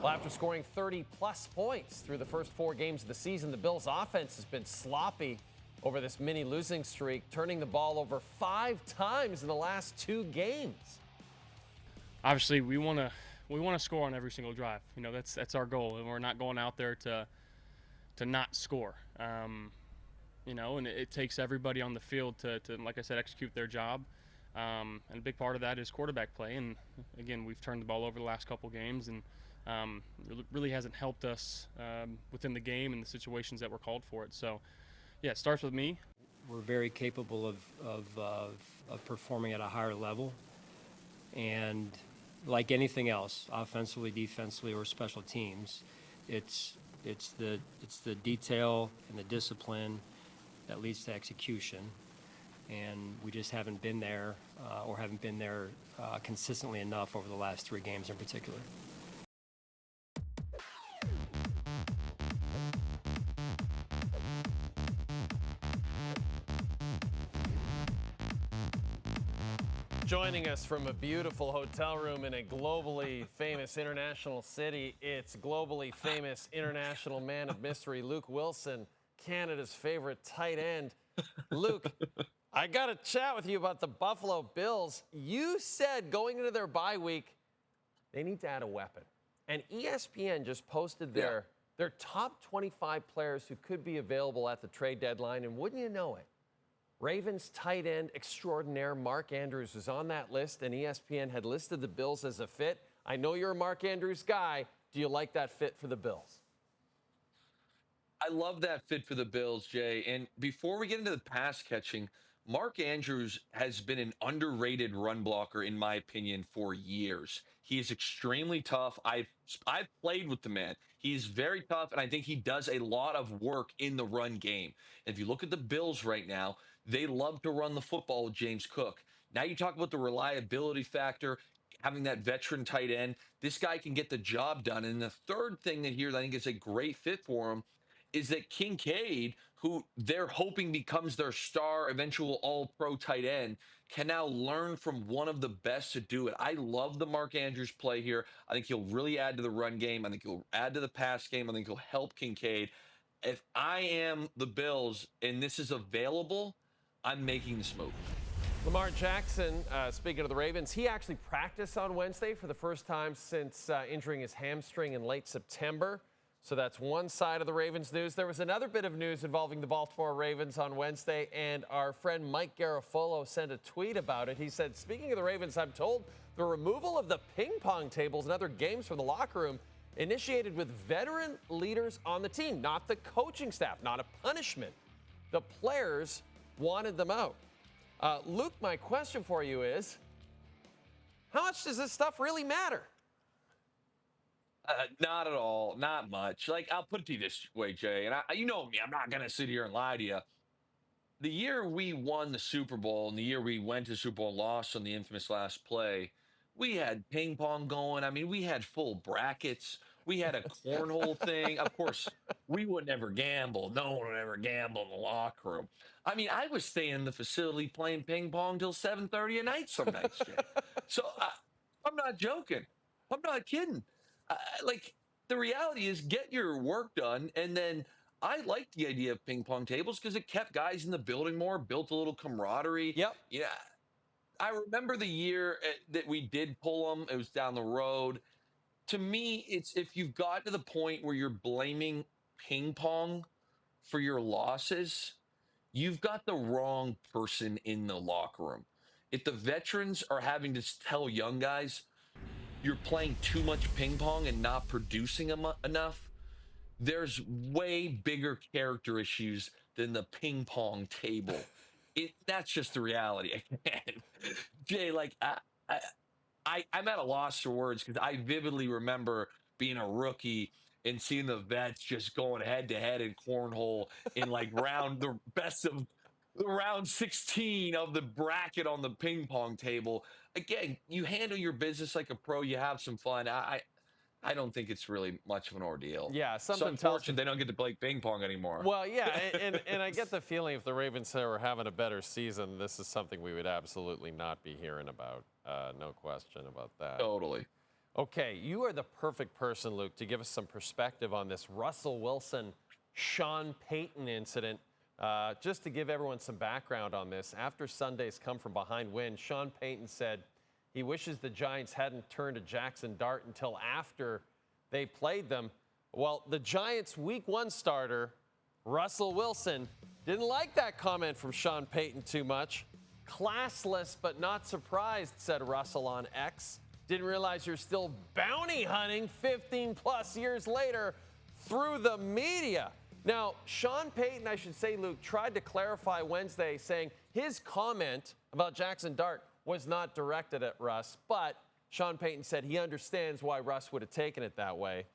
Well, after scoring 30-plus points through the first 4 games of the season, the Bills' offense has been sloppy over this mini losing streak, turning the ball over 5 times in the last 2 games. Obviously, we want to score on every single drive. You know, that's our goal, and we're not going out there to not score. You know, and it takes everybody on the field to like I said, execute their job. And a big part of that is quarterback play. And again, we've turned the ball over the last couple games, and really hasn't helped us within the game and the situations that were called for it. So, yeah, it starts with me. We're very capable of performing at a higher level, and like anything else, offensively, defensively, or special teams, it's the detail and the discipline that leads to execution. And we just haven't been there, or haven't been there consistently enough over the last 3 games in particular. Joining us from a beautiful hotel room in a globally famous international city, it's globally famous international man of mystery, Luke Willson, Canada's favorite tight end. Luke, I got to chat with you about the Buffalo Bills. You said going into their bye week, they need to add a weapon. And ESPN just posted their top 25 players who could be available at the trade deadline. And wouldn't you know it, Ravens tight end extraordinaire Mark Andrews was on that list, and ESPN had listed the Bills as a fit. I know you're a Mark Andrews guy. Do you like that fit for the Bills? I love that fit for the Bills, Jay. And before we get into the pass catching, Mark Andrews has been an underrated run blocker, in my opinion, for years. He is extremely tough. I've played with the man. He's very tough, and I think he does a lot of work in the run game. And if you look at the Bills right now, they love to run the football with James Cook. Now you talk about the reliability factor, having that veteran tight end. This guy can get the job done. And the third thing that here that I think is a great fit for him is that Kincaid, who they're hoping becomes their star eventual all-pro tight end, can now learn from one of the best to do it. I love the Mark Andrews play here. I think he'll really add to the run game. I think he'll add to the pass game. I think he'll help Kincaid. If I am the Bills and this is available, I'm making this move. Lamar Jackson, speaking of the Ravens, he actually practiced on Wednesday for the first time since injuring his hamstring in late September. So that's one side of the Ravens news. There was another bit of news involving the Baltimore Ravens on Wednesday, and our friend Mike Garafolo sent a tweet about it. He said, speaking of the Ravens, I'm told the removal of the ping pong tables and other games from the locker room initiated with veteran leaders on the team, not the coaching staff, not a punishment. The players wanted them out. Luke, my question for you is, how much does this stuff really matter? Not at all. Not much. Like, I'll put it to you this way, Jay, and you know me, I'm not going to sit here and lie to you. The year we won the Super Bowl and the year we went to Super Bowl and lost on the infamous last play, we had ping pong going. I mean, we had full brackets. We had a cornhole thing. Of course, we would never gamble. No one would ever gamble in the locker room. I mean, I was staying in the facility playing ping pong till 7:30 at night some nights, Jay. So I'm not joking. I'm not kidding. Like, the reality is get your work done. And then I liked the idea of ping pong tables because it kept guys in the building more, built a little camaraderie. Yep. Yeah. I remember the year that we did pull them. It was down the road. To me, it's if you've got to the point where you're blaming ping pong for your losses, you've got the wrong person in the locker room. If the veterans are having to tell young guys, you're playing too much ping pong and not producing enough, there's way bigger character issues than the ping pong table. That's just the reality. Jay, like, I'm at a loss for words because I vividly remember being a rookie and seeing the vets just going head to head in cornhole in like the best of the round 16 of the bracket on the ping pong table. Again, you handle your business like a pro. You have some fun. I don't think it's really much of an ordeal. Yeah, it's unfortunate they don't get to play ping pong anymore. Well, yeah, and I get the feeling if the Ravens were having a better season, this is something we would absolutely not be hearing about. No question about that. Totally. Okay, you are the perfect person, Luke, to give us some perspective on this Russell Wilson, Sean Payton incident. Just to give everyone some background on this, after Sunday's come from behind win, Sean Payton said he wishes the Giants hadn't turned to Jackson Dart until after they played them. Well, the Giants' Week 1 starter, Russell Wilson, didn't like that comment from Sean Payton too much. Classless but not surprised, said Russell on X. Didn't realize you're still bounty hunting 15 plus years later through the media. Now, Sean Payton, I should say, Luke, tried to clarify Wednesday, saying his comment about Jackson Dart was not directed at Russ, but Sean Payton said he understands why Russ would have taken it that way.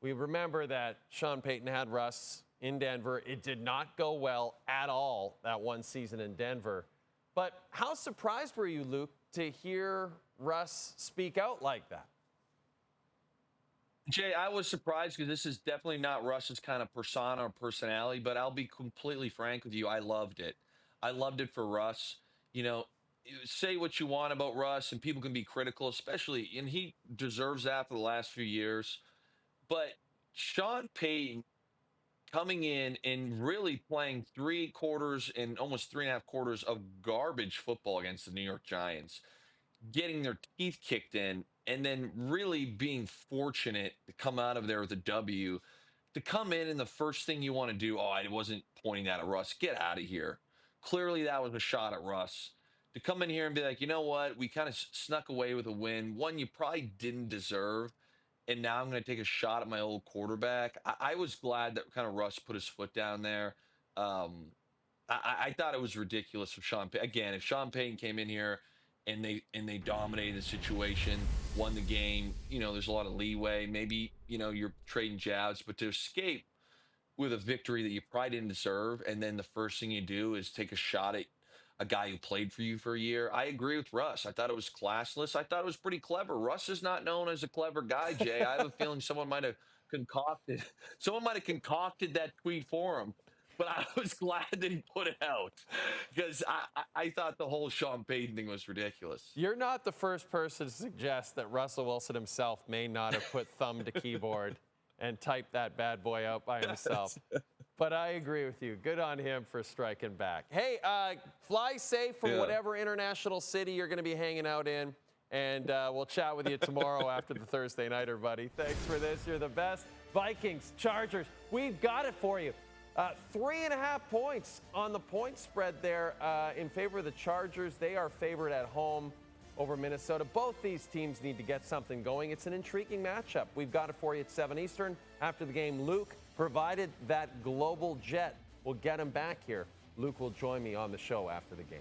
We remember that Sean Payton had Russ in Denver. It did not go well at all that one season in Denver. But how surprised were you, Luke, to hear Russ speak out like that? Jay, I was surprised because this is definitely not Russ's kind of persona or personality, but I'll be completely frank with you. I loved it. I loved it for Russ. You know, say what you want about Russ, and people can be critical, especially, and he deserves that for the last few years. But Sean Payton coming in and really playing 3 quarters and almost 3.5 quarters of garbage football against the New York Giants, getting their teeth kicked in, and then really being fortunate to come out of there with a W. To come in and the first thing you want to do, I wasn't pointing that at Russ. Get out of here. Clearly that was a shot at Russ. To come in here and be like, you know what? We kind of snuck away with a win. One you probably didn't deserve. And now I'm going to take a shot at my old quarterback. I was glad that kind of Russ put his foot down there. I thought it was ridiculous for Sean Payton. Again, if Sean Payton came in here and they dominated the situation, won the game, there's a lot of leeway. Maybe, you're trading jabs, but to escape with a victory that you probably didn't deserve, and then the first thing you do is take a shot at a guy who played for you for a year. I agree with Russ. I thought it was classless. I thought it was pretty clever. Russ is not known as a clever guy, Jay. I have a feeling someone might have concocted that tweet for him. But I was glad that he put it out because I thought the whole Sean Payton thing was ridiculous. You're not the first person to suggest that Russell Wilson himself may not have put thumb to keyboard and typed that bad boy out by himself. But I agree with you. Good on him for striking back. Hey, fly safe from whatever international city you're going to be hanging out in. And we'll chat with you tomorrow after the Thursday nighter, buddy. Thanks for this. You're the best. Vikings, Chargers, we've got it for you. 3.5 points on the point spread there in favor of the Chargers. They are favored at home over Minnesota. Both these teams need to get something going. It's an intriguing matchup. We've got it for you at 7 Eastern. After the game, Luke, provided that global jet will get him back here, Luke will join me on the show after the game.